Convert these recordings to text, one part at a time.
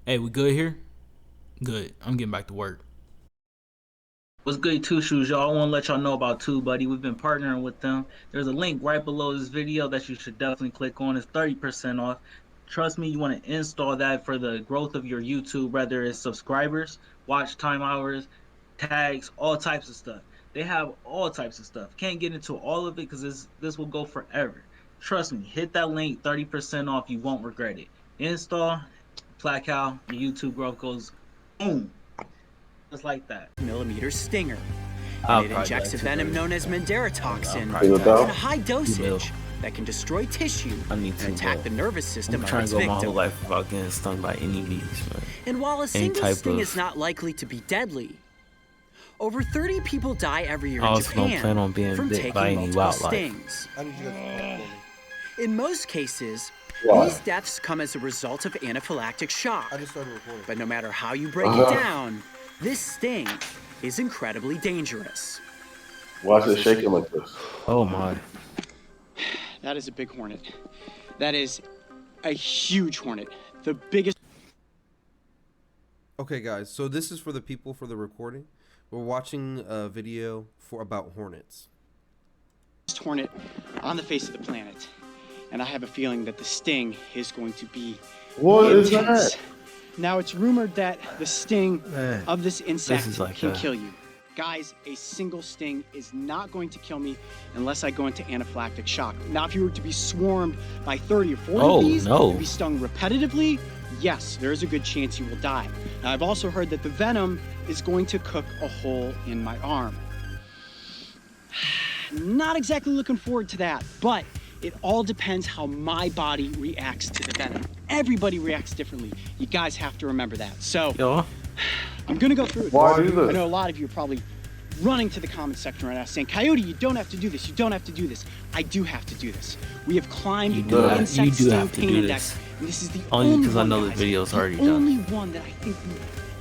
Hey, we good here? Good. I'm getting back to work. What's good, Two Shoes, y'all? I want to let y'all know about TubeBuddy. We've been partnering with them. There's a link right below this video that you should definitely click on. It's 30% off. Trust me, you want to install that for the growth of your YouTube, whether it's subscribers, watch time hours, tags, all types of stuff. They have all types of stuff. Can't get into all of it because this will go forever. Trust me, hit that link, 30% off. You won't regret it. Install, Placow, your YouTube growth goes boom. Just like that. Millimeter stinger. I'll And it probably injects a back to venom that. known as Mandera toxin I'll probably in back a high dosage that can destroy tissue I need and to attack go. the nervous system I'm of trying its to go my victim. whole life without getting stung by any bees, man. And while a Any single type sting of- is not likely to be deadly, over 30 people die every year I in also don't Japan plan on being from bit taking by any multiple wildlife. stings. I need you guys to talk for me. In most cases, Why? these deaths come as a result of anaphylactic shock. I just started recording. But no matter how you break it down, this sting is incredibly dangerous. Why is it shaking like this? Oh my. That is a big hornet. That is a huge hornet. The biggest Okay, guys, so this is for the people for the recording. We're watching a video about hornets. hornet on the face of the planet. And I have a feeling that the sting is going to be What is intense. that? Now, it's rumored that the sting Man, of this insect is like can a- kill you. Guys, a single sting is not going to kill me unless I go into anaphylactic shock. Now, if you were to be swarmed by 30 or 40 Oh, bees no. and be stung repetitively, yes, there is a good chance you will die. Now, I've also heard that the venom is going to cook a hole in my arm. Not exactly looking forward to that, but it all depends how my body reacts to the venom. Everybody reacts differently. You guys have to remember that. So, Yo, I'm gonna go through it. Why do this? I know a lot of you are probably running to the comment section right now saying, Coyote, you don't have to do this. You don't have to do this. I do have to do this. We have climbed You the do have- insect you do sting have to pain do index, this. and this is the Only only because I one, know the guys, video's already the done. only one that I think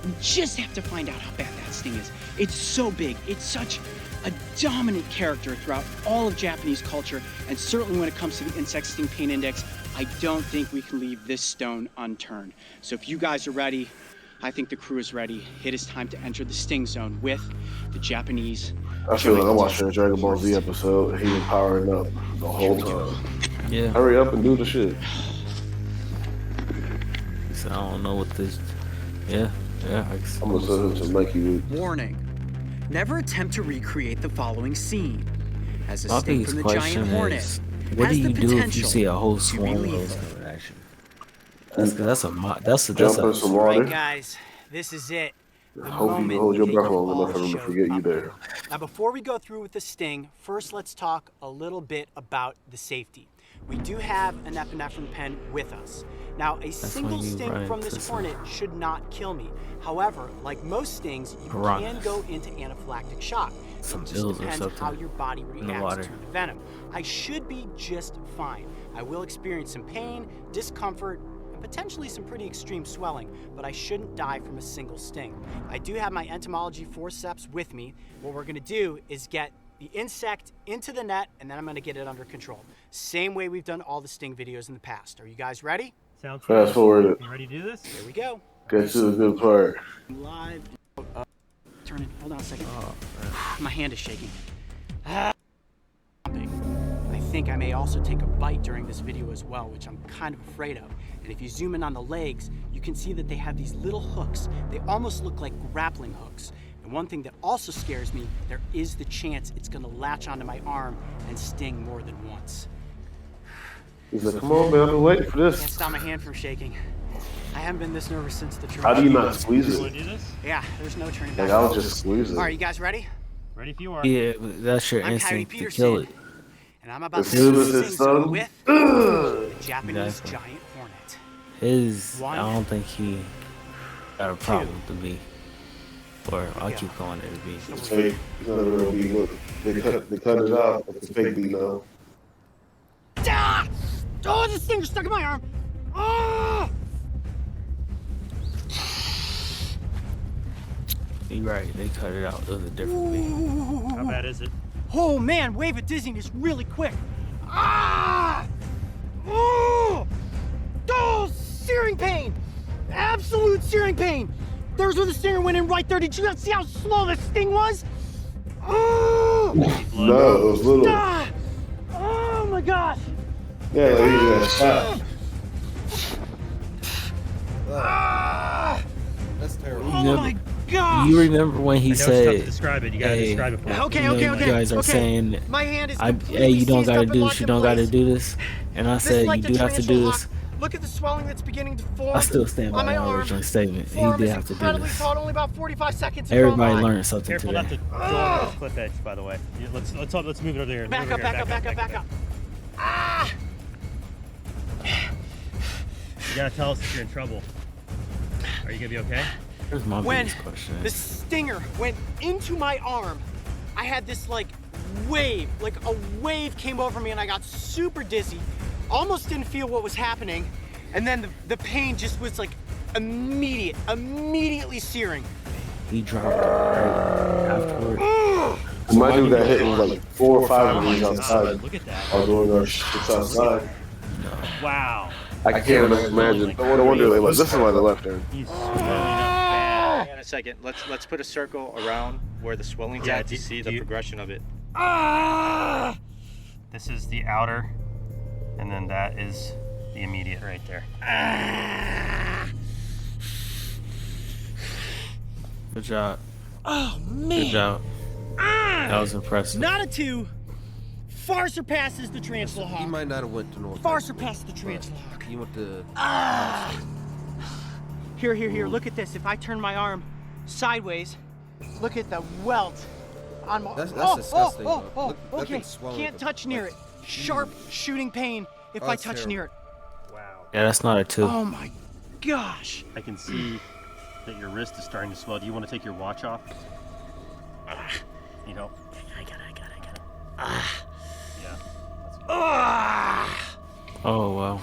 we just have to find out how bad that sting is. It's so big. It's such a dominant character throughout all of Japanese culture, and certainly when it comes to the insect sting pain index, I don't think we can leave this stone unturned. So if you guys are ready, I think the crew is ready. It is time to enter the sting zone with the Japanese. I feel like I'm giant watching a Dragon Ball Z episode and he was powering up the whole time. yeah. Hurry up and do the shit. So I don't know what this. Yeah, yeah. I guess. I'm gonna send him some Nike. Warning. Never attempt to recreate the following scene. As a My sting biggest from the giant question hornet is, what has do the you do if you potential see a whole to be swarm of those lethal. coming at you? That's a Jump in some water. Right, guys, this is it. The Hope you moment can hold your they breath can long all enough for them to show forget you up. there. Now, before we go through with the sting, first let's talk a little bit about the safety. We do have an epinephrine pen with us. Now, a single when you sting run from into this some- hornet should not kill me. However, like most stings, you Piranhas. can go into anaphylactic shock. Some It just ills or depends something how your body the reacts water. to the venom. I should be just fine. I will experience some pain, discomfort, and potentially some pretty extreme swelling, but I shouldn't die from a single sting. I do have my entomology forceps with me. What we're gonna do is get the insect into the net, and then I'm gonna get it under control. Same way we've done all the sting videos in the past. Are you guys ready? Sounds Fast forward it. You ready to do this? Here we go. Get to the good part. Live. Turn it. Hold on a second. My hand is shaking. I think I may also take a bite during this video as well, which I'm kind of afraid of. And if you zoom in on the legs, you can see that they have these little hooks. They almost look like grappling hooks. And one thing that also scares me, there is the chance it's gonna latch onto my arm and sting more than once. He's like, come on, man, I've been waiting for Can't this. stop my hand from shaking. I haven't been this nervous since the How do you not squeeze You want it? to do this? Yeah, there's no turning Like, back. I'll just squeeze All right, it. you guys ready? Ready if you are. Yeah, but that's your I'm Coyote instinct to Peterson, kill it. and I'm about As to soon enter as the it's sting zone done, with the Japanese Exactly. giant hornet. His, One. I don't think he got a problem with the bee. Or I'll keep calling it a bee. It's fake. It's not a real bee. Look, they cut it out. It's a fake bee now. Ah! Oh, this thing is stuck in my arm. Oh! You're right, they cut it out. It was a different bee. How bad is it? Oh man, wave of dizziness really quick. Ah! Oh! Oh, searing pain. Absolute searing pain. There's where the stinger went in right there. Did you not see how slow the sting was? Oh! No, it was little. Ah! Oh my gosh! Yeah, like he just got shot. That's terrible. Oh my gosh! You remember when he I know it's tough to said, describe it. You gotta hey, describe it for me. Okay, you know, okay, you okay. guys are okay. saying, My hand is hey, completely you don't seized gotta up and do locked this, you in don't gotta place. do this. And I This is said, like you the do have to do tarantula this. lock. Look at the swelling that's beginning to form. I still stand by on my my arm. original statement. He Forearm did is have to do incredibly this. taut, only about 45 seconds. to Everybody go by. learned something Careful not today. to go over this cliff edge, by the way. Let's move it over there. Back up, back up, back up, back up. Ah! You gotta tell us if you're in trouble. Are you gonna be okay? Here's my When biggest question. the stinger went into my arm, I had this like wave came over me and I got super dizzy, almost didn't feel what was happening, and then the pain just was like immediately searing. He dropped it right afterward. My dude got hit with like 4 or 5 of these outside. Look at that. While doing our shit outside. Wow. I can't imagine. No wonder they left. This is why they left there. He's swelling up bad. Hang on a second. Let's put a circle around where the swelling's Yeah, at to see the progression of it. Ah! This is the outer, and then that is the immediate right there. Good job. Oh man! Good job. That was impressive. Not a 2. Far surpasses the tarantula He hawk. might not have went to North. Far surpasses the tarantula hawk. He went to. Here. Look at this. If I turn my arm sideways, look at the welt on my. That's disgusting, though. Look, that Okay. thing's swelling Can't up. touch near it. Sharp shooting pain if I that's touch terrible. near it. Wow. Yeah, that's not a 2. Oh my gosh. I can see that your wrist is starting to swell. Do you want to take your watch off? You know? I got it. Yeah. That's good. Ah! Oh, wow.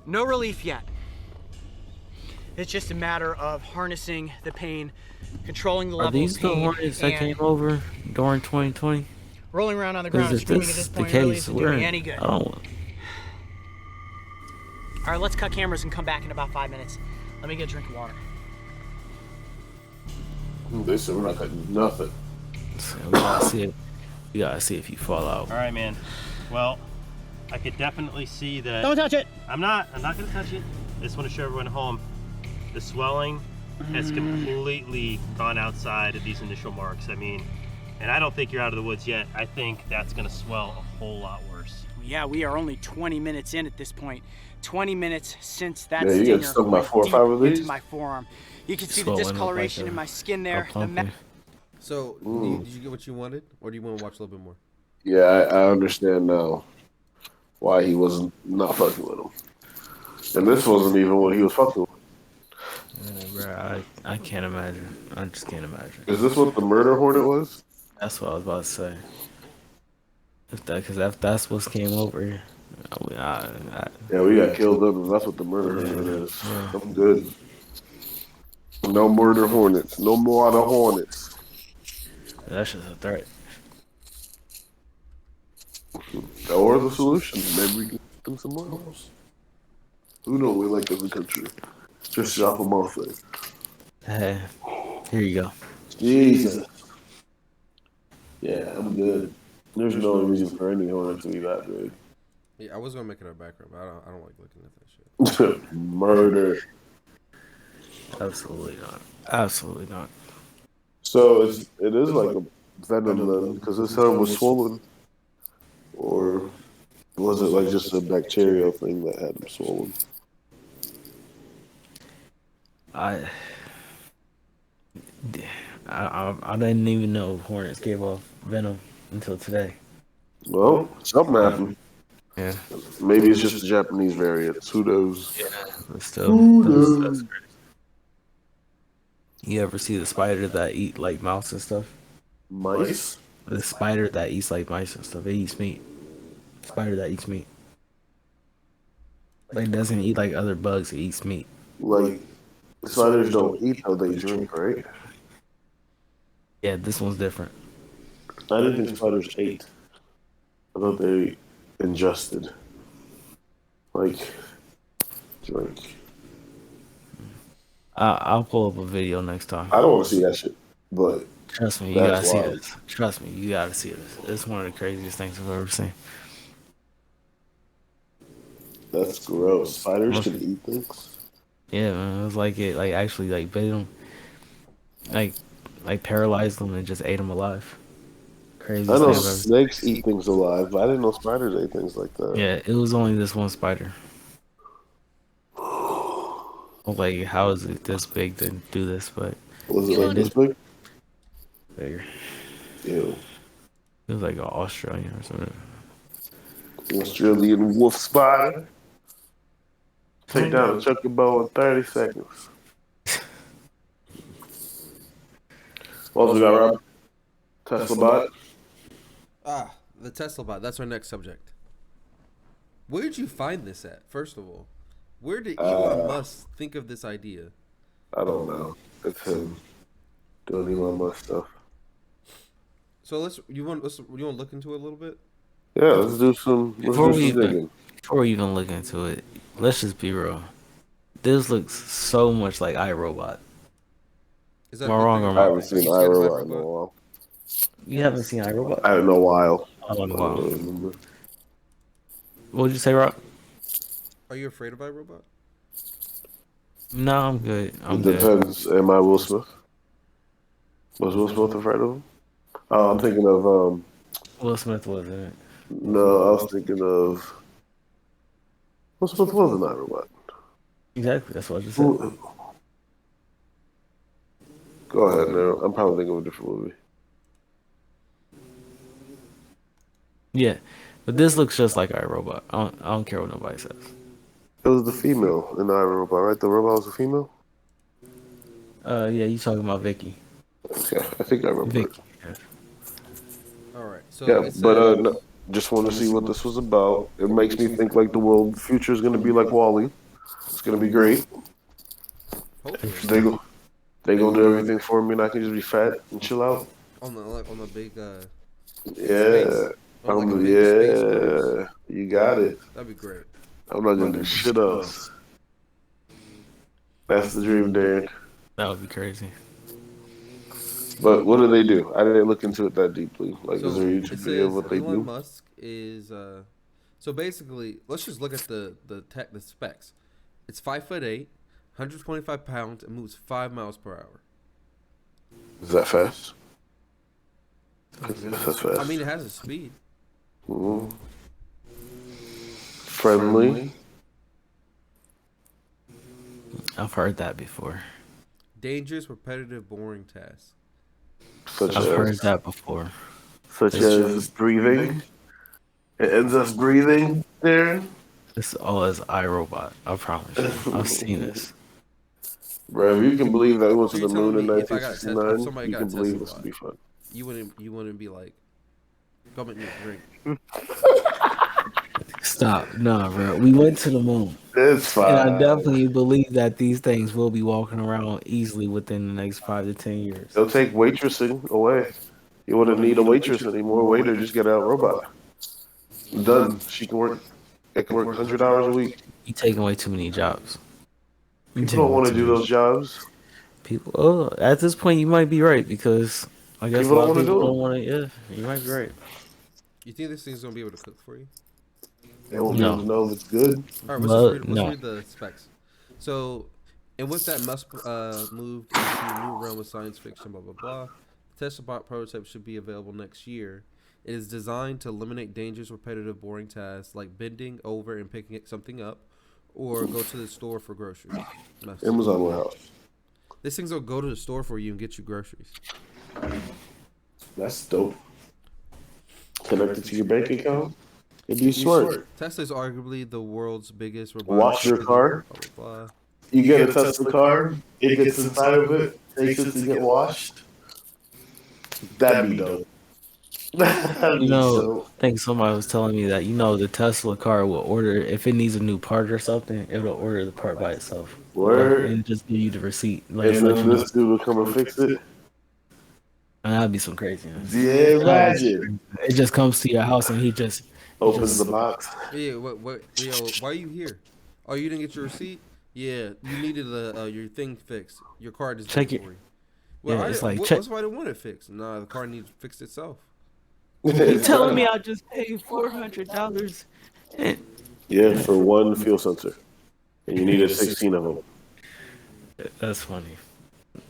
No relief yet. It's just a matter of harnessing the pain, controlling the Are level these of the pain, Hornets that and came over during 2020? rolling around on the ground Because and if screaming at this this is the point really case, isn't we're doing in. any good. I don't. All right, let's cut cameras and come back in about 5 minutes. Let me get a drink of water. They said we're not cutting nothing. So we gotta see it. We gotta see if you fall out. All right, man. Well, I could definitely see that. Don't touch it. I'm not gonna touch it. I just want to show everyone at home. The swelling has completely gone outside of these initial marks. I mean, and I don't think you're out of the woods yet. I think that's gonna swell a whole lot worse. Yeah, we are only 20 minutes in at this point. 20 minutes since that Yeah, you stinger got stung by went 4 or deep 5 of into these? my forearm. You can see Swollen the up discoloration like in my skin there. The pumpkin. So, did you get what you wanted, or do you want to watch a little bit more? Yeah, I understand now why he wasn't not fucking with him. And this wasn't even what he was fucking with. Bro, I can't imagine. I just can't imagine. Is this what the murder hornet was? That's what I was about to say. Because if that's what came over, Yeah, we got killed up, and that's what the murder hornet is. I'm good. No murder hornets. No more other hornets. that's just a threat. Or the solution. Maybe we can get them somewhere else. Who knows we like as a country? Just shop them off there. Hey, here you go. Jesus. Yeah, I'm good. There's no reason for any hornet to be that big. Yeah, I was gonna make it our background, but I don't like looking at that shit. Murder. Absolutely not. Absolutely not. So it is like a venom then, because his head was swollen. Or was it like just a bacterial thing that had him swollen? I didn't even know hornets gave off venom until today. Well, something happened. Yeah. Maybe it's just a Japanese variant. Who knows? But still, that's crazy. You ever see the spider that eat like mouse and stuff? Mice? The spider that eats like mice and stuff. It eats meat. Spider that eats meat. Like, doesn't eat like other bugs. It eats meat. Like, spiders don't eat how they drink, right? Yeah, this one's different. I didn't think spiders ate. I thought they ingested. Like, drink. I'll pull up a video next time. I don't want to see that shit, but Trust me, you that's gotta see wild. this. Trust me, you gotta see this. It's one of the craziest things I've ever seen. That's gross. Spiders can eat things. Yeah, man, it was like it like actually like bit them, like paralyzed them and just ate them alive. Craziest I thing know I've ever seen. snakes eat things alive, but I didn't know spiders ate things like that. Yeah, it was only this one spider. Like, how is it this big to do this? But Was it like this big? bigger. Ew. It was like an Australian or something. Australian wolf spider. Take down a chocobo in 30 seconds. What else we got, Rob? Teslabot. The Teslabot. That's our next subject. Where did you find this at? First of all, where did Elon Musk think of this idea? I don't know. It's him doing Elon Musk stuff. So you want to look into it a little bit? Yeah, let's do some digging. Before we even look into it, let's just be real. This looks so much like iRobot. Is that Am I wrong or I am I haven't right? seen iRobot in a while. You haven't seen iRobot? I haven't in a while. Oh, I wow. don't remember. What would you say, Rob? Are you afraid of iRobot? No, I'm good. I'm It good. depends. Am I Will Smith? Was Will Smith afraid of him? Oh, I'm thinking of Will Smith wasn't it? no, I was thinking of Will Smith wasn't iRobot. Exactly. That's what I just said. Who- Go ahead, Nero. I'm probably thinking of a different movie. Yeah, but this looks just like iRobot. I don't care what nobody says. It was the female in the iRobot, right? The robot was a female? Yeah, you talking about Vicky? Okay, I think I remember Vicky. it. All right. So Yeah, it says, but no, just want to see what this was about. It makes me think like the future is going to be like Wall-E. It's going to be great. hopefully, They gonna do everything for me, and I can just be fat and chill out. on the big Yeah, on like a big space yeah, you got it. that'd be great. I'm not gonna do shit else. That's the dream, Darren. That would be crazy. But what do they do? I didn't look into it that deeply. Like, So is there a it YouTube video of says what they Elon do? Musk is so basically, let's just look at the specs. It's 5'8", 125 pounds, and moves 5 miles per hour. Is that fast? That's fast. I mean, it has a speed. Mhm. Friendly. I've heard that before. Dangerous, repetitive, boring tasks. Such I've heard as, that before. such as breathing. It ends us breathing, Darren. This all is iRobot. I promise you. I've seen this. Bro, if you can believe that we went to So the you're telling moon in me if I got a Tesla- if 1969, somebody you got can a believe Tesla this would be fun. You wouldn't be like, go make me a drink. Stop. Nah, bro. We went to the moon. It's fine. And I definitely believe that these things will be walking around easily within the next 5 to 10 years. They'll take waitressing away. You wouldn't need a waitress anymore. Waiter, just get a robot. Done. She can work. It can work 100 hours a week. You taking away too many jobs. People don't want to do those jobs. People. Oh, at this point, you might be right because I guess People a lot don't of wanna people do it. don't want to. Yeah, you might be right. You think this thing's gonna be able to cook for you? They won't No. be able to know if it's good. All right, Well, let's no. read the specs. So, and with that, Musk moved into a new realm of science fiction. Blah blah blah. The Teslabot prototype should be available next year. It is designed to eliminate dangerous, repetitive, boring tasks like bending over and picking something up, or go to the store for groceries. Musk. Amazon warehouse. This thing's gonna go to the store for you and get you groceries. That's dope. Connected to your bank account. It'd be smart. Tesla is arguably the world's biggest robotic. Wash your car. Blah, blah, blah. You get a Tesla car. It gets inside of it. Takes it to get washed. That'd be dope. That'd You be know, dope. I think somebody was telling me that the Tesla car will order if it needs a new part or something, it'll order the part by itself. Word. And just give you the receipt. Like, And then this dude will come and fix it. And that'd be some craziness. Yeah, imagine. It just comes to your house and he Opens the box. Yeah, yo, why are you here? Oh, you didn't get your receipt? Yeah, you needed your thing fixed. Your car is Check it. inventory. Well, Yeah, it's like check. what's why I didn't want it fixed? Nah, the car needs fixed itself. You telling me I just paid $400? Yeah, for one fuel sensor, and you needed 16 of them. That's funny.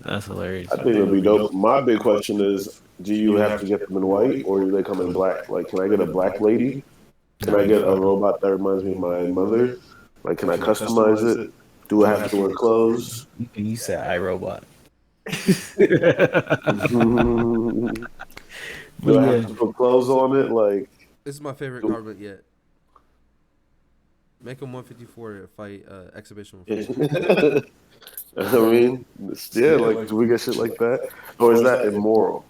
That's hilarious. I think it'll be dope. My big question is, do you have to get them in white, or do they come in black? Like, can I get a black lady? Can I get a robot that reminds me of my mother? Like, can I customize it? Do I have to wear clothes? You said iRobot. Do I have to put clothes on it? Like, This is my favorite garment yet. Make them 154 to fight exhibition. I mean, yeah, like, do we get shit like that? Or is that immoral?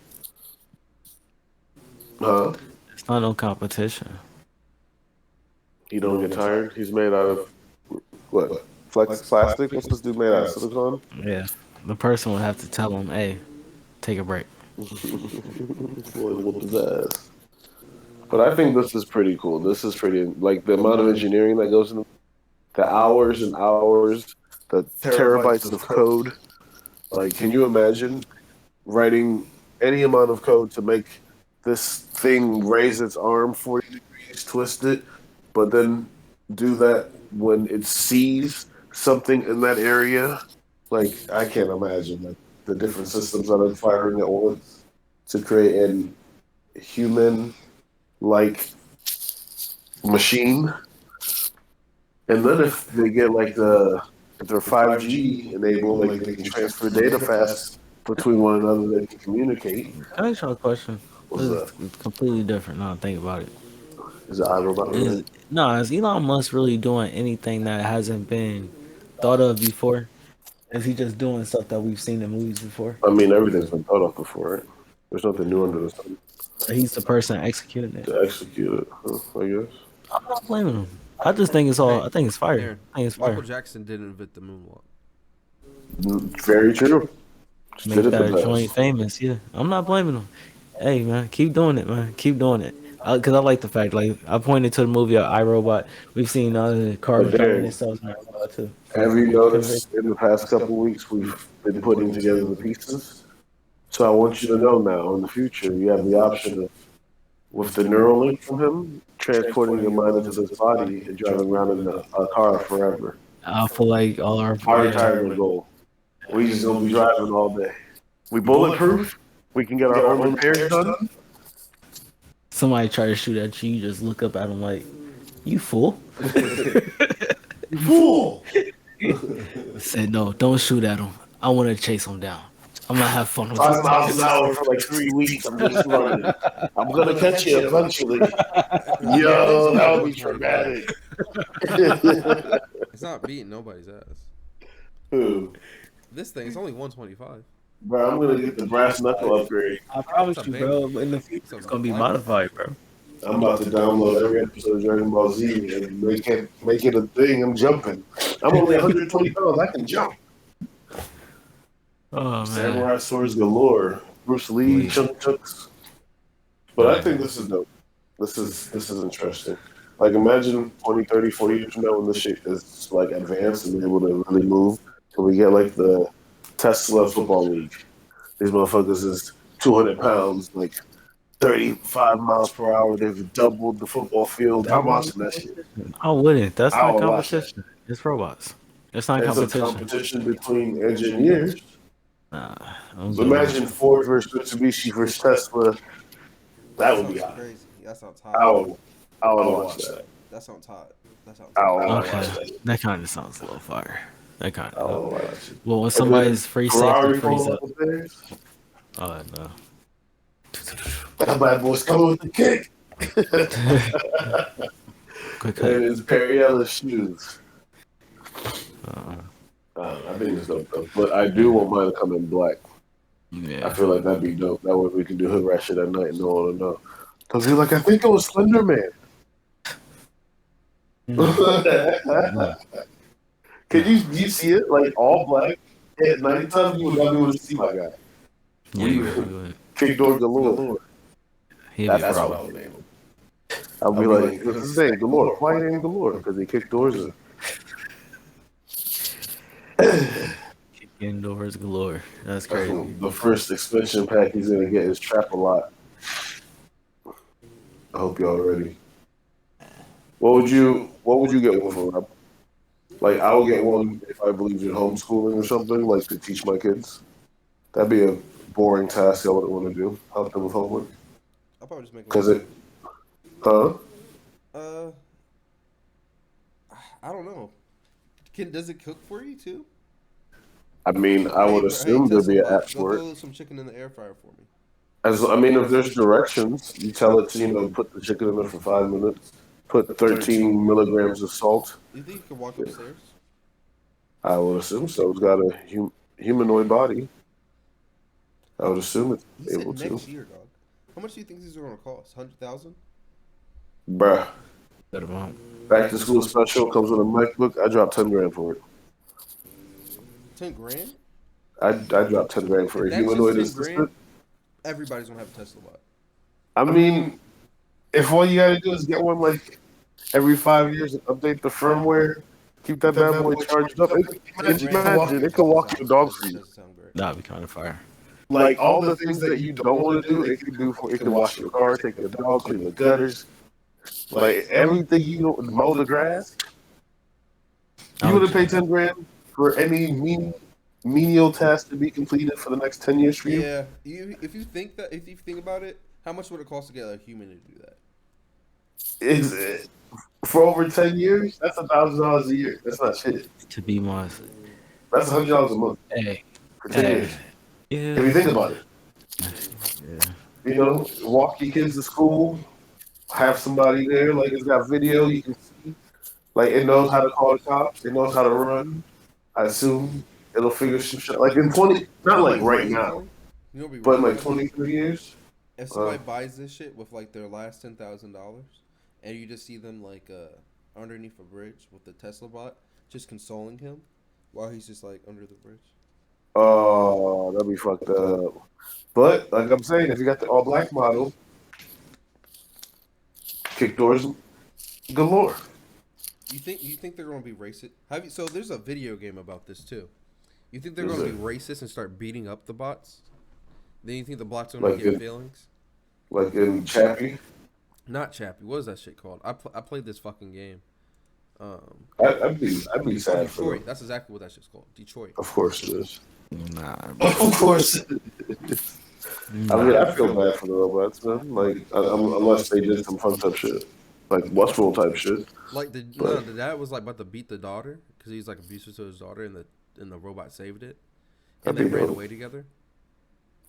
Huh? It's not no competition. He don't get tired? He's made out of, what? Flex plastic? What's this dude made out of? Silicone? Yeah. The person would have to tell him, hey, take a break. Boy, whoop his ass. But I think this is pretty cool. This is pretty, like, the amount of engineering that goes into the hours and hours, the terabytes of code. Like, can you imagine writing any amount of code to make this thing raise its arm 40 degrees, twist it, but then do that when it sees something in that area? Like, I can't imagine, like, the different systems that are firing at once to create a human-like machine. And then if they get, like, if they're 5G enabled, like, they can transfer data fast between one another, they can communicate. Can I ask you a question? What's This that? is completely different now. Think about it. Is it iRobot related? Is Elon Musk really doing anything that hasn't been thought of before? Is he just doing stuff that we've seen in movies before? I mean, everything's been thought of before, right? There's nothing new under the sun He's the person executing it. to execute it, I guess. I'm not blaming him. I just think it's all. I think it's fire. Aaron, I think it's Michael fire. Jackson didn't invent the moonwalk. Very true. Just Make did it the that best. joint famous. Yeah, I'm not blaming him. Hey man, keep doing it, man. Keep doing it. Because I like the fact, like I pointed to the movie iRobot. We've seen other cars But driving Darren, themselves in iRobot too. Have you noticed in the past couple of weeks we've been putting together the pieces? So I want you to know now, in the future, you have the option of, with the Neuralink from him, transporting your mind into this body and driving around in a car forever. I feel like all our Retirement goal. We just gonna be driving all day. We bulletproof. We can get our own repairs done. somebody try to shoot at you, you just look up at them like, "You fool." You fool. Said, "No, don't shoot at him. I want to chase him down. I'm gonna have fun with 5 miles an hour for like 3 weeks. I'm just running. I'm gonna catch you eventually." Yo, that would be traumatic. It's not beating nobody's ass. Who? This thing is only 125. Bro, I'm gonna get the brass knuckle upgrade. I promise you, bro. In the future, it's gonna be modified, bro. I'm about to download every episode of Dragon Ball Z and make it a thing. I'm jumping. I'm only 120 pounds. I can jump. Oh man, Samurai swords galore. Bruce Lee, chunks. But I think this is dope. This is interesting. Like, imagine 20, 30, 40 years from now when this shit is like advanced and able to really move. And we get like the Tesla football league. These motherfuckers is 200 pounds, like 35 miles per hour. They've doubled the football field. I'm watching that shit. I wouldn't. That's I not would watch competition. It's robots. It's not It's a competition. competition between engineers. Nah, I'm So good. imagine Ford versus Mitsubishi versus Tesla. That would be hot. crazy. That sounds I hot. would watch that. That sounds hot. That sounds I would watch Okay, that. that kind of sounds a little fire. That kind I would of. watch it. Well, when somebody's free safety Ferrari frees pulls up. up there. Oh no. That bad boy's coming with the kick. Quick And cut. his Perriella shoes. Uh, I think it's dope though. But I do want mine to come in black. I yeah. feel like that'd be dope. That way we can do hood rat shit at night and no one will know. Cause you're like, I think it was Slender Man. Can you see it? Like all black at nighttime, you would not be able to see my guy. Yeah, you would. Kick door galore. He'd be That's what I problem. would name him. I'll be like, what's his name? Galore. Why ain't galore? Because he kicked doors in. Indoors galore. That's crazy. The first expansion pack he's gonna get is Trap a Lot. I hope y'all ready. What would you get one for, Rob? Like I would get one if I believed in homeschooling or something, like to teach my kids. That'd be a boring task I wouldn't want to do. Help them with homework. I'll probably just make Cause it, huh? Uh, I don't know. Does it cook for you too? I mean, I would assume there'd be an app Go for it. throw some chicken in the air fryer for me. If there's directions, you tell it to put the chicken in there for 5 minutes. Put 13 milligrams of salt. You think you can walk upstairs? I would assume so. It's got a humanoid body. I would assume it's He said able to. next year, dog. How much do you think these are going to cost? 100,000? Bruh. That amount. Back to school special comes with a MacBook. I dropped 10 grand for it. 10 grand? I dropped 10 grand for If a that's humanoid just 10 assistant. grand, everybody's going to have a Teslabot. I mean, if all you gotta do is get one like every 5 years and update the firmware, keep that bad boy charged up. Imagine it can walk your dog for you. Doesn't sound great. That'd be kind of fire. Like all the things that you don't want to do, it can do for. It can wash your car, take your dog, clean the gutters, like everything you know, mow the grass. You would have paid 10 grand for any menial task to be completed for the next 10 years for you. Yeah, if you think about it, how much would it cost to get a human to do that? It's for over 10 years. That's $1,000 a year. That's not shit. To be my, That's $100 a month hey, for 10 years. yeah, If you think about it, yeah. walk your kids to school, have somebody there. Like it's got video, you can see. Like it knows how to call the cops. It knows how to run. I assume it'll figure some shit. Like in 20, not like right now, You know, what'd be but in really like funny? 23 years. If somebody buys this shit with like their last $10,000, and you just see them like underneath a bridge with the Teslabot, just consoling him while he's just like under the bridge. Oh, that'd be fucked up. But like I'm saying, if you got the all black model, kick doors galore. You think they're gonna be racist? So there's a video game about this too. You think they're Is gonna it? be racist and start beating up the bots? Then you think the bots are Like gonna get in- feelings? Like in Chappie, Not Chappie. What is that shit called? I played this fucking game. I'd be sad for Detroit. them. That's exactly what that shit's called. Detroit. Of course it is. Nah, Of course. I mean, I feel bad for the robots, man. Like, unless they did some fun type shit, like Westworld type shit. Like the dad was like about to beat the daughter because he's like abusive to his daughter, and the robot saved it, and they That'd be ran dope. away together.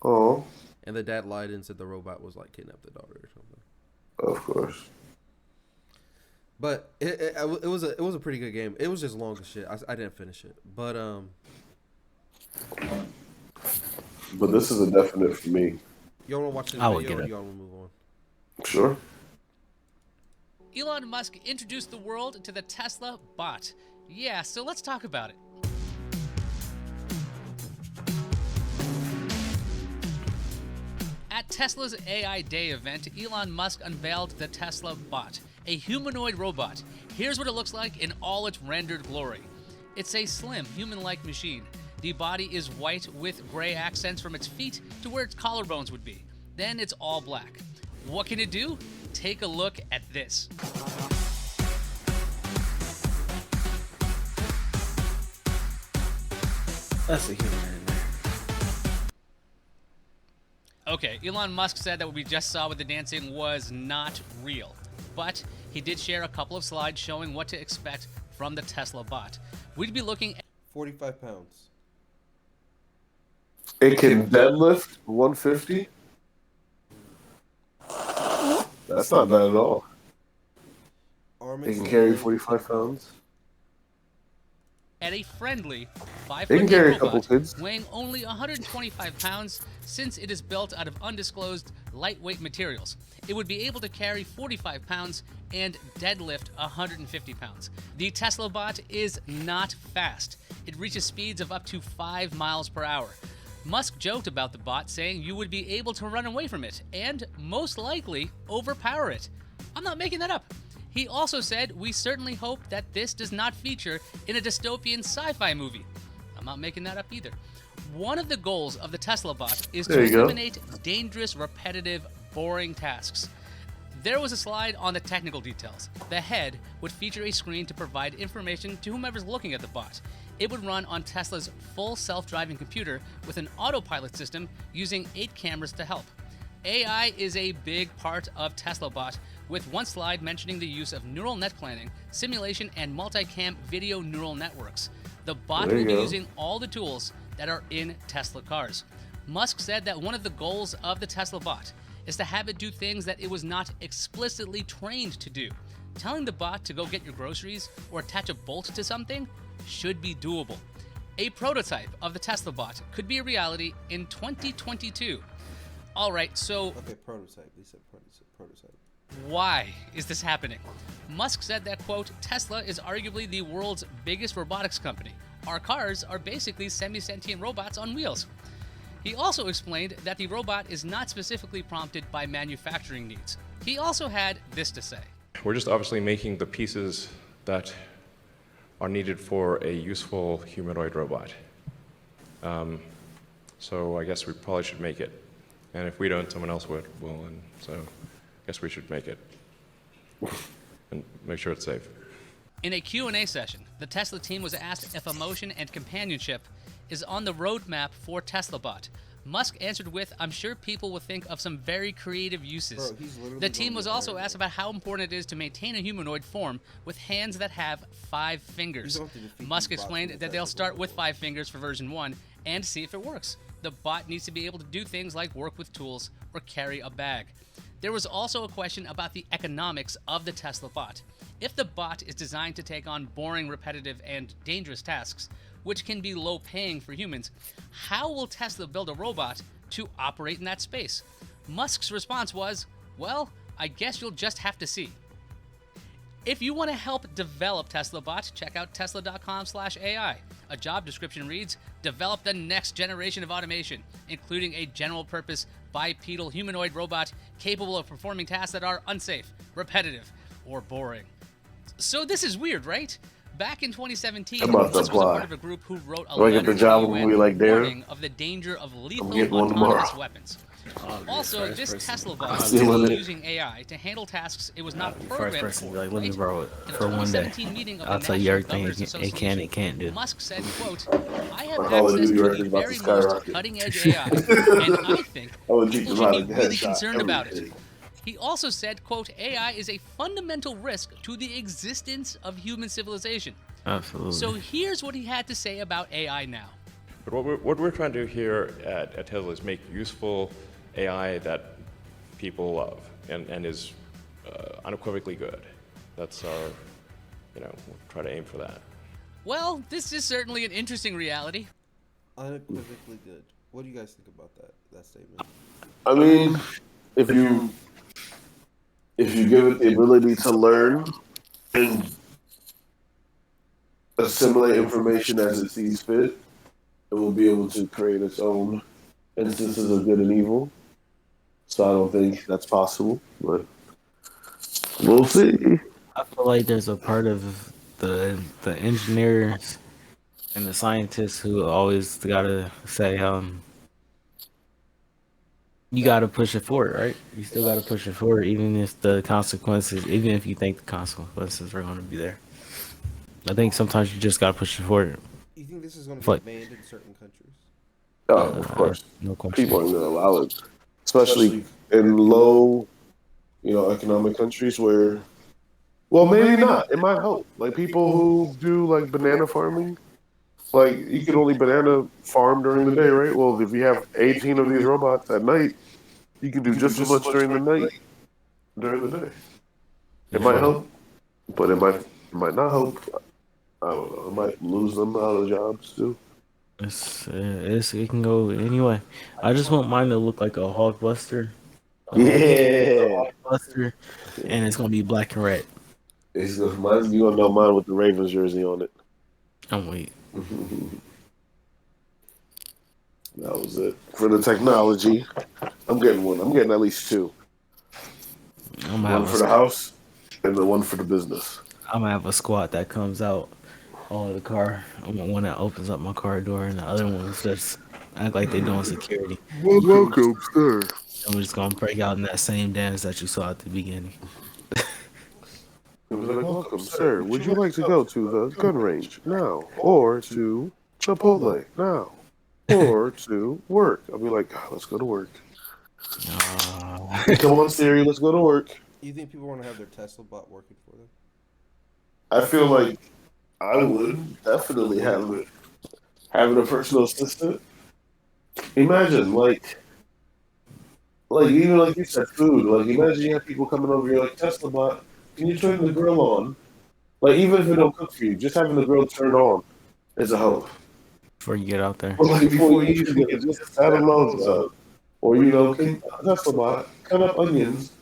Oh, And the dad lied and said the robot was like kidnapped the daughter or something. of course. But it was a pretty good game. It was just long as shit. I didn't finish it, but But this is a definite for me. y'all want to watch this I would video get or it. y'all want to move on? Sure. Elon Musk introduced the world to the Tesla bot. Yeah, so let's talk about it. At Tesla's AI Day event, Elon Musk unveiled the Tesla bot, a humanoid robot. Here's what it looks like in all its rendered glory. It's a slim, human-like machine. The body is white with gray accents from its feet to where its collarbones would be. Then it's all black. What can it do? Take a look at this. that's a human in there. Okay, Elon Musk said that what we just saw with the dancing was not real, but he did share a couple of slides showing what to expect from the Tesla bot. We'd be looking at 45 pounds. It can deadlift 150. That's not bad at all. Arm It can carry 45 pounds. a friendly It can 5'8" carry a couple robot kids. weighing only 125 pounds since it is built out of undisclosed lightweight materials. It would be able to carry 45 pounds and deadlift 150 pounds. The Tesla bot is not fast. It reaches speeds of up to 5 miles per hour. Musk joked about the bot, saying you would be able to run away from it and most likely overpower it. I'm not making that up. He also said, we certainly hope that this does not feature in a dystopian sci-fi movie. I'm not making that up either. One of the goals of the Teslabot is There to you go. eliminate dangerous, repetitive, boring tasks. There was a slide on the technical details. The head would feature a screen to provide information to whomever's looking at the bot. It would run on Tesla's full self-driving computer with an autopilot system using 8 cameras to help. AI is a big part of Teslabot, with one slide mentioning the use of neural net planning, simulation, and multicam video neural networks. The bot There you will be go. using all the tools that are in Tesla cars. Musk said that one of the goals of the Teslabot is to have it do things that it was not explicitly trained to do. Telling the bot to go get your groceries or attach a bolt to something should be doable. A prototype of the Teslabot could be a reality in 2022. All right, so Okay, prototype. They said prototype. why is this happening? Musk said that, quote, Tesla is arguably the world's biggest robotics company. Our cars are basically semi-sentient robots on wheels. He also explained that the robot is not specifically prompted by manufacturing needs. He also had this to say. We're just obviously making the pieces that are needed for a useful humanoid robot. So I guess we probably should make it. And if we don't, someone else will. And so I guess we should make it and make sure it's safe. In a Q&A session, the Tesla team was asked if emotion and companionship is on the roadmap for Teslabot. Musk answered with, I'm sure people will think of some very creative uses. Bro, he's literally The team going was to also fire asked about how important it is to maintain a humanoid form with hands that have 5 fingers. don't have to defeat Musk these bots explained with the that they'll Tesla start bot with before. 5 fingers for version 1 and see if it works. The bot needs to be able to do things like work with tools or carry a bag. There was also a question about the economics of the Tesla bot. If the bot is designed to take on boring, repetitive, and dangerous tasks, which can be low paying for humans, how will Tesla build a robot to operate in that space? Musk's response was, well, I guess you'll just have to see. If you want to help develop Teslabot, check out tesla.com/AI. A job description reads, develop the next generation of automation, including a general-purpose bipedal humanoid robot capable of performing tasks that are unsafe, repetitive, or boring. So this is weird, right? Back in 2017, I'm about to Musk was a apply. part of a group who wrote a Do I get letter the job to when the we, UN like, there? warning of the danger of lethal getting one autonomous tomorrow. weapons. Also, this Tesla I'm bot stealing is it. using AI to handle tasks it was not First programmed person, for. like, let me right? borrow it In a for one day. 2017 meeting of the I'll tell you National everything Governors it can and can't do. Musk said, quote, I have My Call of access Duty to record's the about to very most skyrocket. cutting-edge AI, and I think I would teach people them how should to be really headshot concerned about it. everything. He also said, quote, AI is a fundamental risk to the existence of human civilization. Absolutely. So here's what he had to say about AI now. But what we're trying to do here at Tesla is make useful AI that people love and is unequivocally good. That's our, we'll try to aim for that. Well, this is certainly an interesting reality. Unequivocally good. What do you guys think about that statement? I mean, if you give it the ability to learn and assimilate information as it sees fit, it will be able to create its own instances of good and evil. So I don't think that's possible, but we'll see. I feel like there's a part of the engineers and the scientists who always gotta say, you gotta push it forward, right? You still gotta push it forward, even if you think the consequences are gonna be there. I think sometimes you just gotta push it forward. You think this is going to What? be banned in certain countries? Oh, of course. No question. People aren't going to allow it, especially in low, economic countries where, well, maybe not. It might help. Like people who do like banana farming, like you can only banana farm during the day, right? Well, if you have 18 of these robots at night, you can do just as much during the night, during the day. It might help, but it might not help. I don't know. It might lose them out of jobs too. It can go anyway. I just want mine to look like a Hulkbuster. Yeah. Hulkbuster, and it's gonna be black and red. You gonna know mine with the Ravens jersey on it. I'm wait. That was it for the technology. I'm getting one. I'm getting at least 2. I'm One for the house and the one for the business. gonna have a squad that comes out Oh, the car. I'm the one that opens up my car door, and the other ones just act like they doing security. Welcome, sir. And we're just gonna break out in that same dance that you saw at the beginning. It was like, welcome, sir. Would you like to go to the gun range now? Or to Chipotle now? Or to work? I'll be like, let's go to work. Come on, Siri, let's go to work. You think people want to have their Tesla bot working for them? I feel like I would definitely have it. Having a personal assistant. Imagine, like even like you said, food. Like imagine you have people coming over. You're like, Tesla bot, can you turn the grill on? Like even if it don't cook for you, just having the grill turned on is a help. Before you get out there. But like before you even get just add a nose up, or you know, can Tesla bot cut up onions,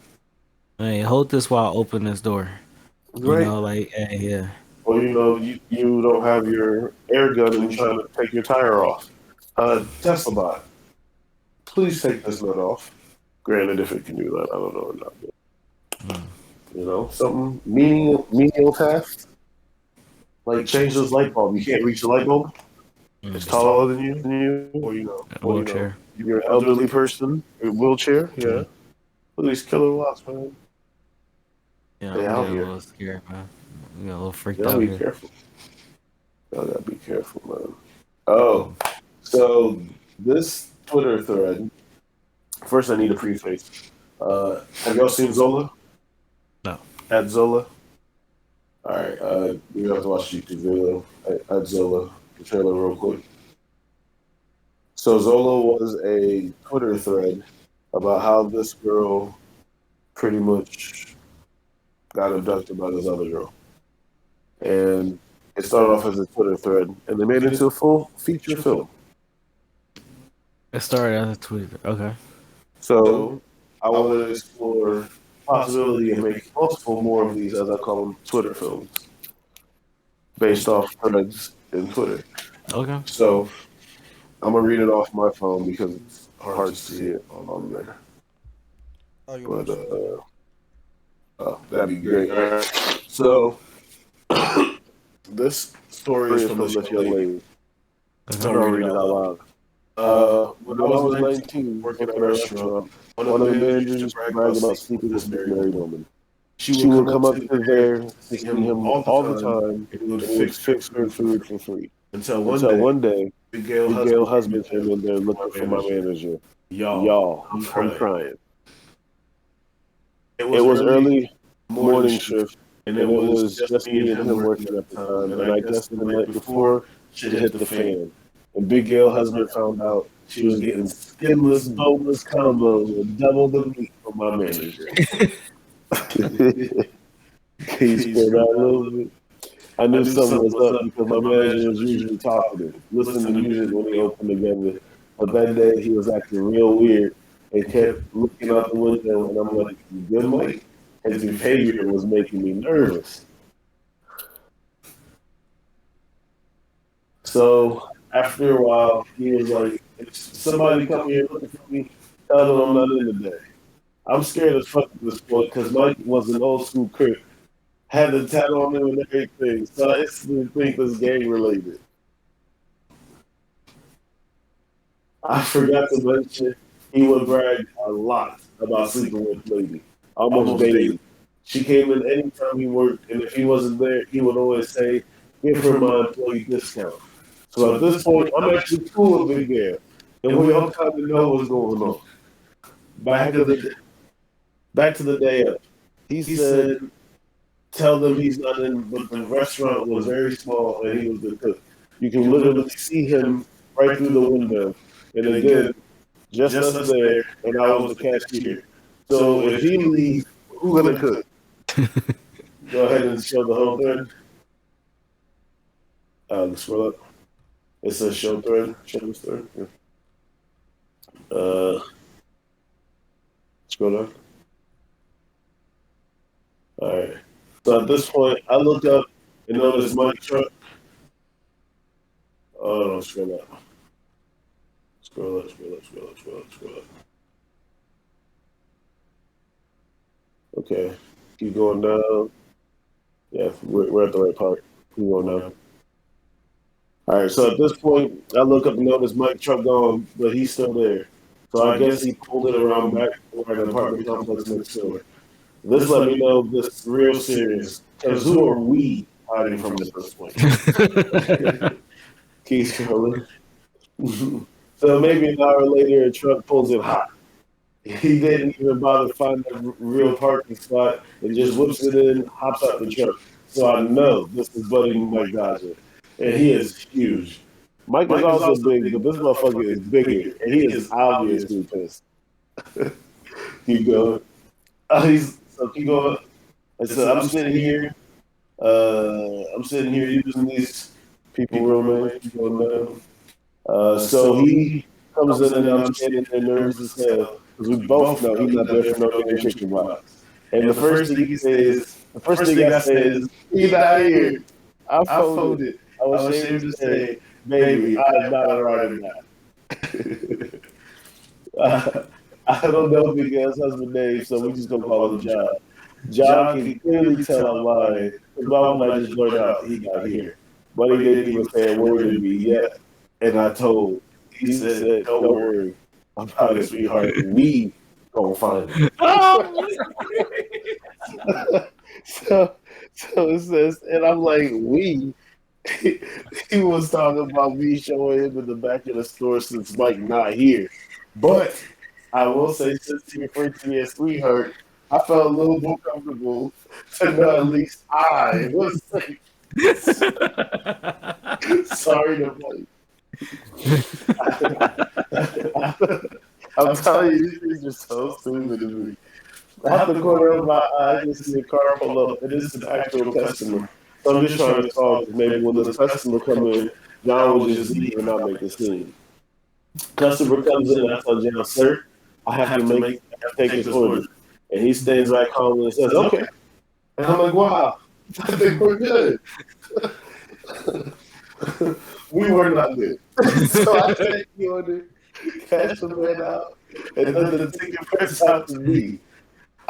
Hey, hold this while I open this door. You right? know, like, hey, yeah. Or you know, you don't have your air gun and you're trying to take your tire off. Tesla bot, please take this nut off. Granted, if it can do that, I don't know or not. But, you know, something menial task. Like change this light bulb. You can't reach the light bulb. It's taller than you, or you know, Wheelchair. You're an elderly person, a wheelchair. Yeah, look at these killer watts, man. Yeah, They I'm out getting a here. little scared, man. I'm getting a little freaked Y'all out be here. careful. Y'all gotta be careful, man. Oh, so this Twitter thread. First, I need a preface. Have y'all seen Zola? No. At Zola? Alright, you have to watch the YouTube video at Zola, the trailer real quick. So Zola was a Twitter thread about how this girl pretty much got abducted by this other girl. And it started off as a Twitter thread, and they made it into a full feature film. It started as a Twitter. Okay. So I want to explore the possibility of making multiple more of these, as I call them, Twitter films, based off threads in Twitter. Okay. So I'm gonna read it off my phone because it's hard to see it on there. But that'd be great. All right. So this story is from this young lady. I'll read it out loud. When I was 19, working at a restaurant, one of the managers used to brag about sleeping with a married woman. She would come up to there to see him all the time, and he would fix her food for free. Until one day, the Gail husband came in there looking for my manager. Y'all, I'm crying. It was early morning shift, and it was just me and him working at the time. And I guess the night before, shit hit the fan. And Big Gail husband found out she was getting skinless, boneless combos with double the meat from my manager. Can you spare that a little bit? I knew something was up because my manager was usually talkative, listening to music when we opened together. But that day he was acting real weird and kept looking out the window, and I'm like, "You good, Mike?" His behavior was making me nervous. So after a while, he was like, "If somebody come here looking for me, tell them I'm not in today." I'm scared as fuck at this point because Mike was an old school crip, had the tattoo on him and everything, so I instantly think this gang related. I forgot to mention he would brag a lot about sleeping with lady, almost daily. She came in anytime he worked, and if he wasn't there, he would always say, "Give her my employee discount." So at this point, I'm actually cool with Big Gail, and we all kind of know what's going on. Back to the day up. He said, "Tell them he's not in," but the restaurant was very small, and he was the cook. You can literally see him right through the window. And again, just us there, and I was the cashier. So if he leaves, who's gonna cook? Go ahead and show the whole thread. Scroll up. It says show thread. Show this thread. Yeah. Scroll down. All right. So at this point, I look up and notice Mike truck. Oh no, scroll up. Scroll up. Okay. Keep going down. Yeah, we're at the right part. Keep going down. All right, so at this point, I look up and notice Mike's truck gone, but he's still there. So I guess he pulled it around back for an apartment complex next door. This let me know this is real serious. Because who are we hiding from at this point? Keep scrolling. So maybe an hour later, a truck pulls in hot. He didn't even bother finding a real parking spot and just whips it in, hops out the truck. So I know this is Buddy Mike Dodger. And he is huge. Mike is also big, but this motherfucker is bigger. And he is obviously pissed. Keep going. So keep going. And so I'm sitting here. I'm sitting here using these people roommates. People know. So he comes in and I'm standing there nervous as hell. Because we both know he's not there for no damn chicken box. And the first thing I say is, he's not here. I folded. I was ashamed to say, baby, I am not alright now. I don't know Big Ass husband name, so we just gonna call him John. John can clearly tell I'm lying. Because why would I just blurt out he got here? But he didn't even say a word to me yet. And I told, he said, don't worry about it, sweetheart. We gonna find him. So it says, and I'm like, we. He was talking about me showing him in the back of the store since Mike not here. But I will say, since he referred to me as sweetheart, I felt a little more comfortable to know at least I was safe. Sorry to Mike. I'm telling you, these things are so stupid to me. Out the corner of my eye, I can see a car pull up, and it's an actual customer. So I'm just trying to talk, because maybe when the customer come in, John will just leave and not make a scene. Customer comes in, and I tell John, sir, I have to take his order. And he stands right calmly and says, okay. And I'm like, wow, I think we're good. We were not good. So I take the order, cash the man out, and then the ticket press out to me.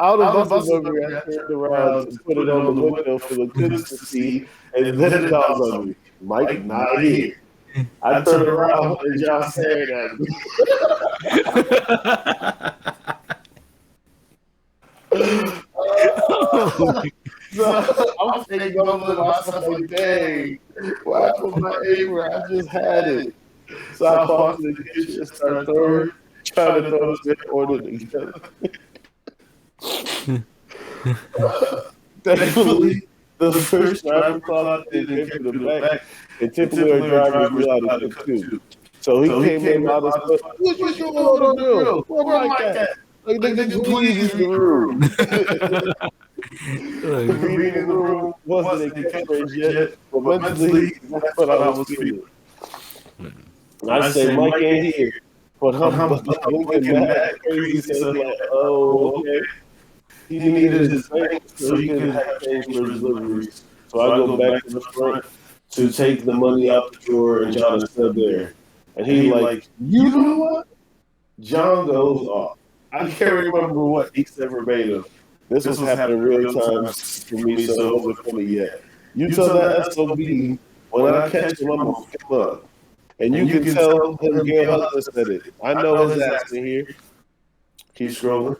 Out of buses over here, I turned around and put it on the window for the kids to see, and then it dawns on me, Mike not here. I turned around and John stared at me. So I'm thinking over myself like, dang, why put my aim where I just had it? So I walked in the kitchen and started trying to throw this order together. Thankfully, the first driver thought they came to the back, and typically our drivers knew how to cook too. So he came in out of stuff. What you going on the grill? Where Mike at? Like, nigga, please leave the room. Reading in the room wasn't a catchphrase yet, but mentally, that's what I was feeling. I say, Mike ain't here, but I'm blinking mad crazy, so like, oh, okay. He needed his bank so he could have change for his deliveries. So I go back to the front to take the money out the drawer, and John is still there. And he like, you know what? John goes off. I can't remember what he said verbatim. This was happening real time for me, so it wasn't funny yet. You tell that SOB, when I catch him, I'm going to pick him up. And you can tell him Gail Hutler said it. I know his ass in here. Keep scrolling.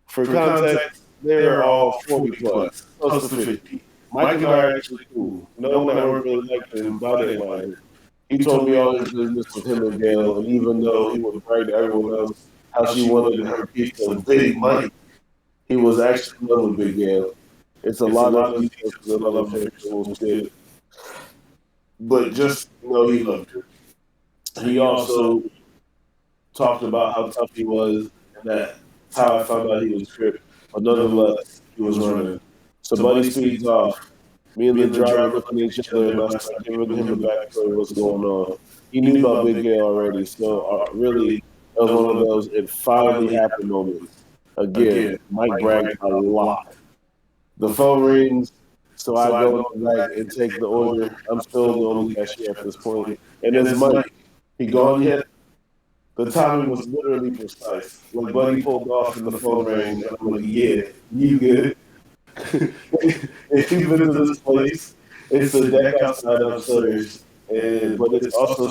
For context, they're all 40 plus, close to 50. Mike and I are actually cool. No one ever really liked him, but I didn't mind him. He told me all his business with him and Gail, and even though he would brag to everyone else how she wanted her piece of Big Mike, he was actually in love with Big Gail. It's a lot of details because I love her kid. But just know he loved her. He also talked about how tough he was, and that's how I found out he was tripped. But nonetheless, he was running. So Buddy speeds off. Me and the driver look at each other, and I start giving him the backstory of what's going on. He knew about Big Gail already, so really, it was one of those it finally happened moments. Again, Mike bragged a lot. The phone rings, so I go back and take the order. I'm still the only cashier at this point. And it's Mike. He gone yet? The timing was literally precise. When Buddy pulled off and the phone rang, I'm like, yeah, you good. If you've been to this place, It's the deck outside upstairs, but it's also